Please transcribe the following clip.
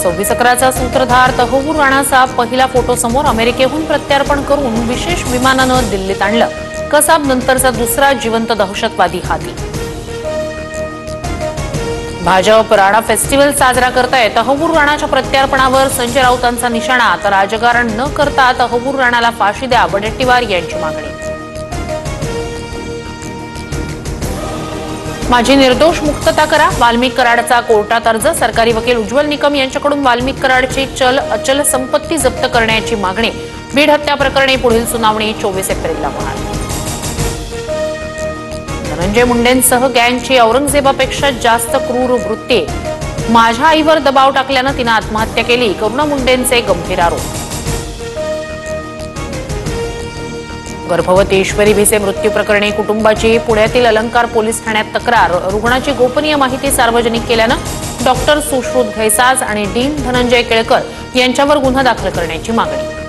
26 अकराचा सूत्रधार तहव्वूर राणाचा पहिला फोटो समोर अमेरिकेहून प्रत्यार्पण करून विशेष विमानानं दिल्लीत आणलं. कसाब नंतरचा दुसरा जिवंत दहशतवादी हाती. भाजप राणा फेस्टिवल साजरा करताय. तहव्वूर राणाच्या प्रत्यार्पणावर संजय राऊतांचा निशाणा. तर राजकारण न करता तहव्वूर राणाला फाशी द्या, वडेट्टीवार यांची मागणी. माझी निर्दोष मुक्तता करा, वाल्मिक कराडचा कोर्टात अर्ज. सरकारी वकील उज्ज्वल निकम यांच्याकडून वाल्मिक कराडची अचल संपत्ती जप्त करण्याची मागणी. बीड हत्या प्रकरणी पुढील सुनावणी 24 एप्रिलला होणार. धनंजय मुंडेंसह गँगची औरंगजेबापेक्षा जास्त क्रूर वृत्ती. माझ्या आईवर दबाव टाकल्यानं तिनं आत्महत्या केली. करुणा मुंडेंचे गंभीर आरोप. गर्भवती ईश्वरी भिसे मृत्यू प्रकरणी कुटुंबाची पुण्यातील अलंकार पोलीस ठाण्यात तक्रार. रुग्णाची गोपनीय माहिती सार्वजनिक केल्यानं डॉक्टर सुश्रुत घैसास आणि डीन धनंजय केळकर यांच्यावर गुन्हा दाखल करण्याची मागणी.